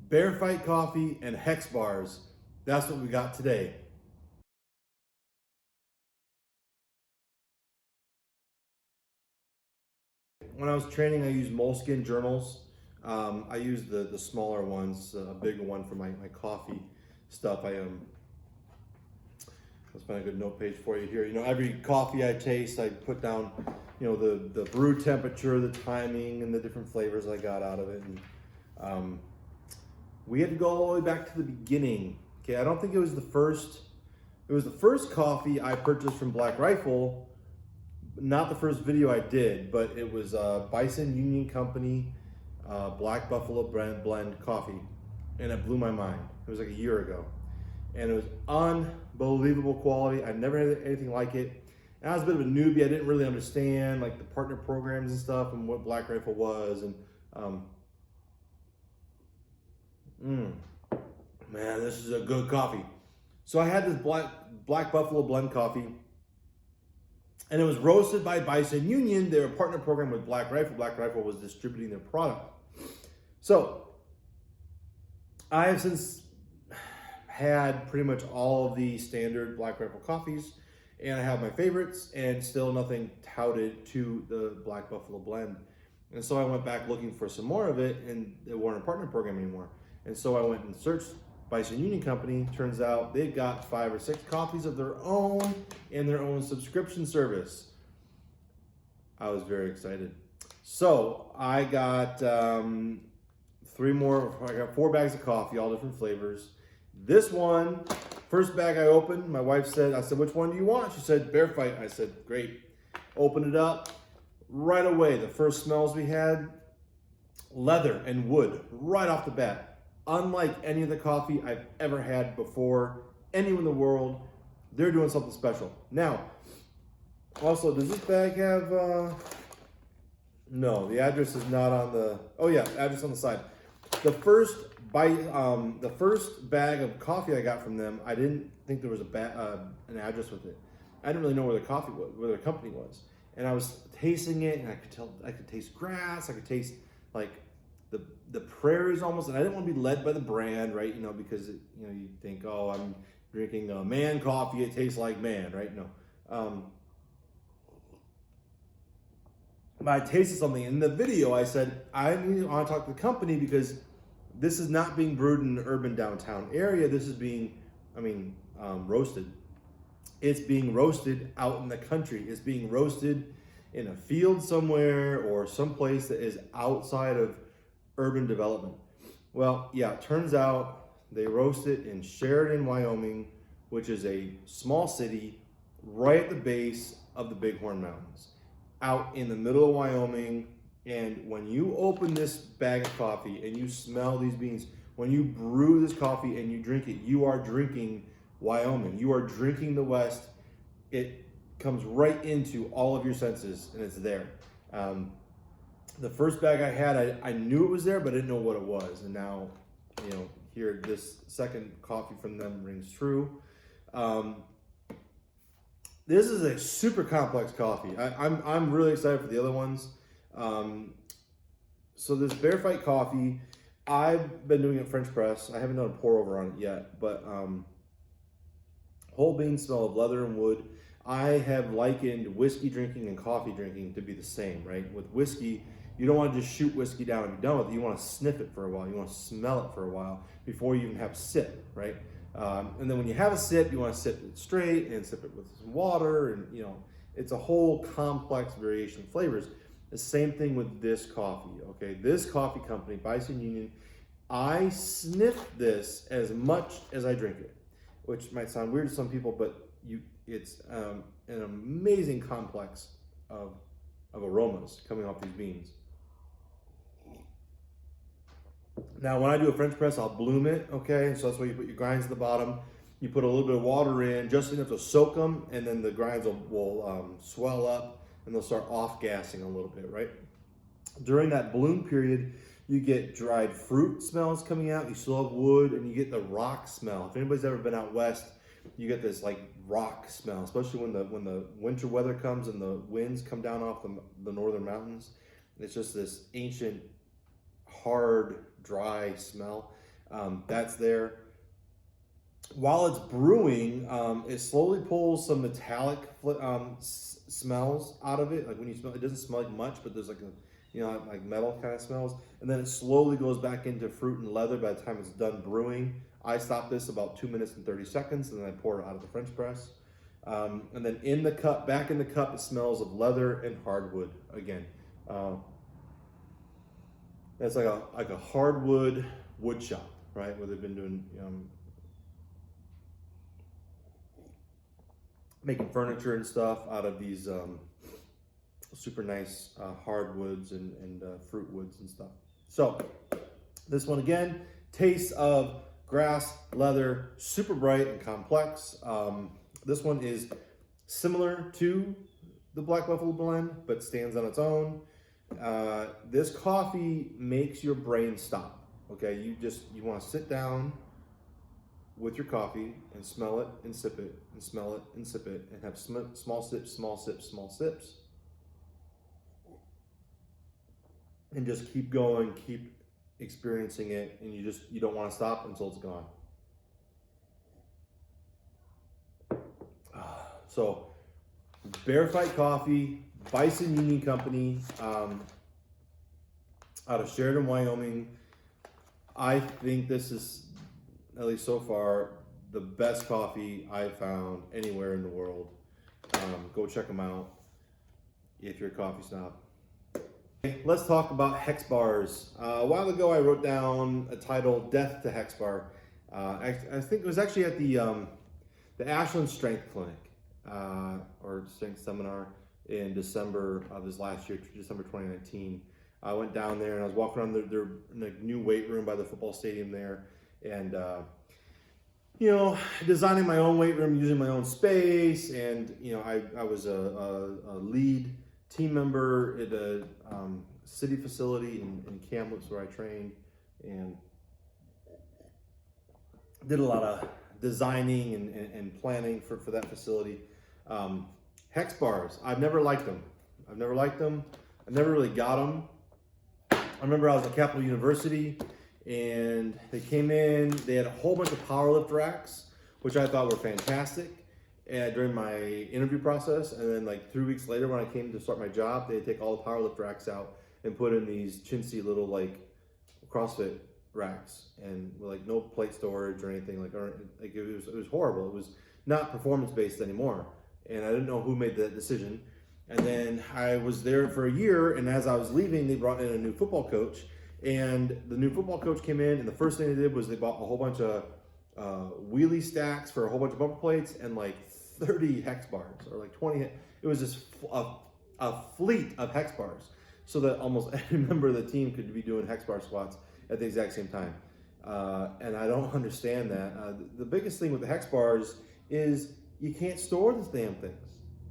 Bear Fight Coffee and Hex Bars. That's what we got today. When I was training, I used moleskin journals. I used the smaller ones, a bigger one for my coffee stuff. Let's find a good note page for you here. You know, every coffee I taste, I put down, you know, the brew temperature, the timing, and the different flavors I got out of it. And we had to go all the way back to the beginning. Okay, I don't think it was the first. It was the first coffee I purchased from Black Rifle. Not the first video I did, but it was Bison Union Company Black Buffalo blend coffee, and it blew my mind. It was like a year ago, and it was unbelievable quality. I never had anything like it. And I was a bit of a newbie. I didn't really understand like the partner programs and stuff and what Black Rifle was. And man, this is a good coffee. So I had this Black Buffalo blend coffee, and it was roasted by Bison Union. They were a partner program with Black Rifle. Black Rifle was distributing their product. So I have since had pretty much all of the standard Black Rifle coffees, and I have my favorites, and still nothing touted to the Black Buffalo blend. And so I went back looking for some more of it, and they weren't a partner program anymore. And so I went and searched Bison Union Company. Turns out they've got 5 or 6 copies of their own in their own subscription service. I was very excited. So I got 4 bags of coffee, all different flavors. This one, first bag I opened, I said, which one do you want? She said, Bear Fight. I said, great. Open it up. Right away, the first smells we had, leather and wood, right off the bat. Unlike any of the coffee I've ever had before, anywhere in the world, they're doing something special. Now, also, does this bag have, no, the address is not on the, oh yeah, address on the side. The first bag of coffee I got from them, I didn't think there was an address with it. I didn't really know where the coffee was, where the company was. And I was tasting it, and I could taste grass, I could taste like the prairies almost, and I didn't want to be led by the brand, right? You know, because you think, oh, I'm drinking a man coffee, it tastes like man, right? No. But I tasted something in the video. I said, I want to talk to the company because this is not being brewed in an urban downtown area. This is being, roasted. It's being roasted out in the country. It's being roasted in a field somewhere or someplace that is outside of urban development. Well, yeah, it turns out they roast it in Sheridan, Wyoming, which is a small city right at the base of the Bighorn Mountains, out in the middle of Wyoming. And when you open this bag of coffee and you smell these beans, when you brew this coffee and you drink it, you are drinking Wyoming. You are drinking the West. It comes right into all of your senses, and it's there. The first bag I had, I knew it was there, but I didn't know what it was. And now, here, this second coffee from them rings true. This is a super complex coffee. I'm really excited for the other ones. So this Bear Fight coffee, I've been doing it French press. I haven't done a pour over on it yet, but whole bean smell of leather and wood. I have likened whiskey drinking and coffee drinking to be the same, right? With whiskey, you don't want to just shoot whiskey down and be done with it. You want to sniff it for a while. You want to smell it for a while before you even have a sip, right? And then when you have a sip, you want to sip it straight and sip it with some water, and it's a whole complex variation of flavors. The same thing with this coffee, okay? This coffee company, Bison Union, I sniff this as much as I drink it, which might sound weird to some people, but it's an amazing complex of aromas coming off these beans. Now, when I do a French press, I'll bloom it, okay? So that's why you put your grinds at the bottom. You put a little bit of water in, just enough to soak them, and then the grinds will swell up, and they'll start off-gassing a little bit, right? During that bloom period, you get dried fruit smells coming out, you still have wood, and you get the rock smell. If anybody's ever been out west, you get this like rock smell, especially when the winter weather comes and the winds come down off the northern mountains. It's just this ancient, hard, dry smell. That's there. While it's brewing, it slowly pulls some metallic smells out of it. Like when you smell, it doesn't smell like much, but there's like like metal kind of smells. And then it slowly goes back into fruit and leather by the time it's done brewing. I stop this about 2 minutes and 30 seconds, and then I pour it out of the French press. And then in the cup, back in the cup, it smells of leather and hardwood again. It's like a hardwood wood shop, right? Where they've been doing making furniture and stuff out of these super nice hardwoods and fruit woods and stuff. So this one again, tastes of grass, leather, super bright and complex. This one is similar to the Black Buffalo blend, but stands on its own. This coffee makes your brain stop. Okay, you want to sit down with your coffee and smell it and sip it and smell it and sip it and have small sips, small sips, small sips, and just keep going, keep experiencing it, and you don't want to stop until it's gone. So Bear Fight Coffee, Bison Union Company, out of Sheridan, Wyoming. I think this is, at least so far, the best coffee I've found anywhere in the world. Go check them out if you're a coffee snob. Okay, let's talk about Hex Bars. A while ago, I wrote down a title, Death to Hex Bar. I think it was actually at the Ashland Strength Clinic, or Strength Seminar in December of this last year, December 2019. I went down there and I was walking around their new weight room by the football stadium there, and designing my own weight room, using my own space, and I was a lead team member at a city facility in Kamloops where I trained, and did a lot of designing and planning for that facility. Hex Bars, I've never liked them. I never really got them. I remember I was at Capital University and they came in, they had a whole bunch of power lift racks, which I thought were fantastic during my interview process. And then like 3 weeks later when I came to start my job, they'd take all the power lift racks out and put in these chintzy little like CrossFit racks, and with like no plate storage or anything, it was horrible. It was not performance based anymore. And I didn't know who made that decision. And then I was there for a year, and as I was leaving, they brought in a new football coach. And the new football coach came in, and the first thing they did was they bought a whole bunch of wheelie stacks for a whole bunch of bumper plates and like 30 Hex Bars, or like 20. It was just a fleet of Hex Bars, so that almost every member of the team could be doing Hex Bar squats at the exact same time. And I don't understand that. The biggest thing with the Hex Bars is you can't store these damn things.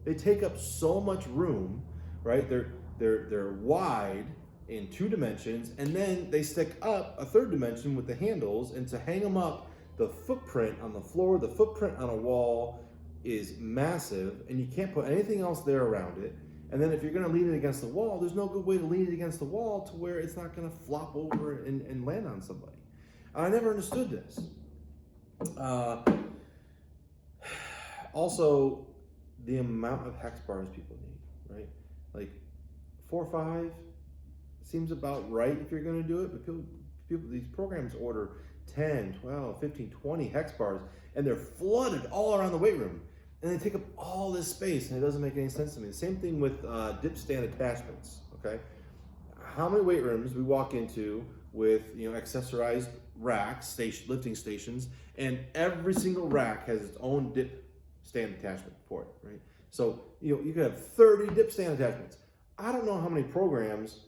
They take up so much room, right? They're wide in 2 dimensions, and then they stick up a 3rd dimension with the handles, and to hang them up, the footprint on the floor, the footprint on a wall is massive, and you can't put anything else there around it. And then if you're gonna lean it against the wall, there's no good way to lean it against the wall to where it's not gonna flop over and land on somebody. I never understood this. Also, the amount of Hex Bars people need, right? Like 4 or 5 seems about right if you're gonna do it, but people these programs order 10, 12, 15, 20 Hex Bars, and they're flooded all around the weight room, and they take up all this space, and it doesn't make any sense to me. The same thing with dip stand attachments, okay? How many weight rooms we walk into with accessorized racks, lifting stations, and every single rack has its own dip stand attachment for it, right? So you could have 30 dip stand attachments. I don't know how many programs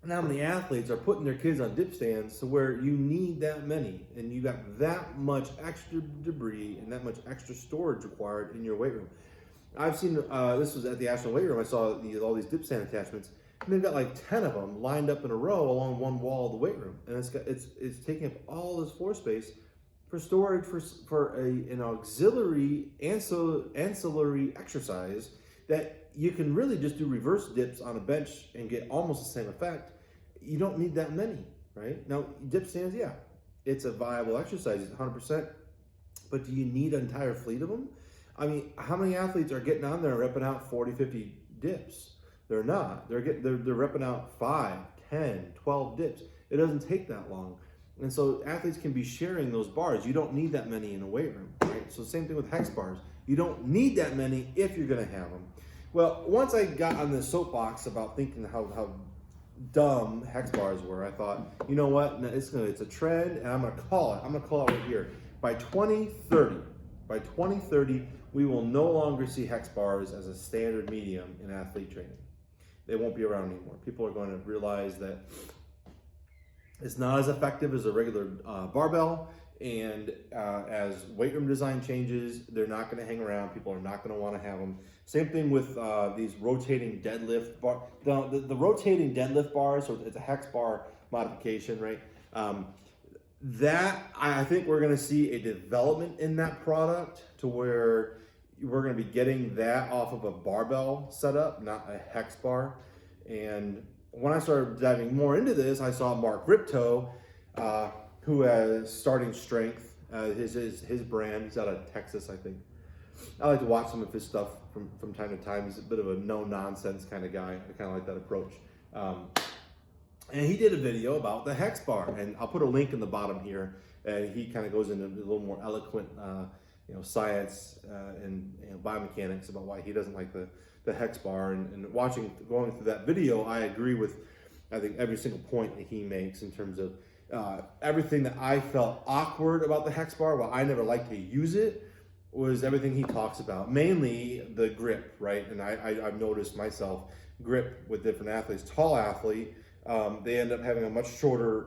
and how many athletes are putting their kids on dip stands to where you need that many, and you got that much extra debris and that much extra storage required in your weight room. I've seen this was at the Ashland weight room. I saw all these dip stand attachments, and they've got like 10 of them lined up in a row along one wall of the weight room, and it's taking up all this floor space for storage for an auxiliary ancillary exercise that you can really just do reverse dips on a bench and get almost the same effect. You don't need that many. right? Now, dip stands, yeah, it's a viable exercise, 100%. But do you need an entire fleet of them? I mean, how many athletes are getting on there and repping out 40, 50 dips? They're not. They're repping out 5, 10, 12 dips. It doesn't take that long. And so athletes can be sharing those bars. You don't need that many in a weight room, right? So same thing with hex bars. You don't need that many if you're gonna have them. Well, once I got on the soapbox about thinking how dumb hex bars were, I thought, you know what? It's a trend, and I'm gonna call it. I'm gonna call it right here. By 2030, we will no longer see hex bars as a standard medium in athlete training. They won't be around anymore. People are going to realize that it's not as effective as a regular barbell, and as weight room design changes, they're not going to hang around. People are not going to want to have them. Same thing with these rotating deadlift bar. The rotating deadlift bars, so it's a hex bar modification, right? That I think we're going to see a development in that product to where we're going to be getting that off of a barbell setup, not a hex bar. And when I started diving more into this, I saw Riptoe, who has Starting Strength, his brand. He's out of Texas, I think. I like to watch some of his stuff from time to time. He's a bit of a no-nonsense kind of guy. I kind of like that approach. And he did a video about the hex bar, and I'll put a link in the bottom here. And he kind of goes into a little more eloquent, science and biomechanics about why he doesn't like the hex bar. And going through that video, I agree with, I think, every single point that he makes in terms of everything that I felt awkward about the hex bar. While I never liked to use it, was everything he talks about, mainly the grip, right? And I've noticed myself grip with different athletes. Tall athlete, they end up having a much shorter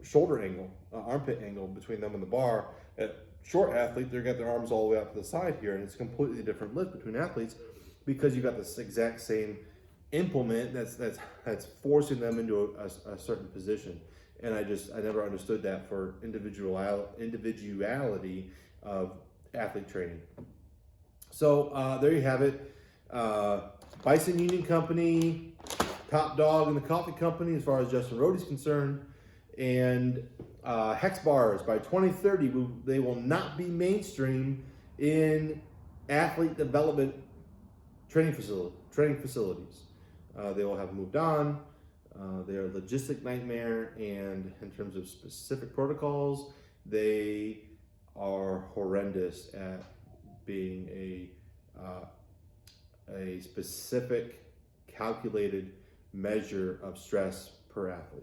shoulder angle, armpit angle between them and the bar. At short athlete, they've got their arms all the way up to the side here, and it's a completely different lift between athletes because you got this exact same implement that's forcing them into a certain position. And I never understood that for individuality of athlete training. So there you have it. Bison Union Company, top dog in the coffee company as far as Justin Rodhe is concerned. And hex bars by 2030, they will not be mainstream in athlete development training facilities. They will have moved on. They are a logistic nightmare, and in terms of specific protocols, they are horrendous at being a specific calculated measure of stress per athlete.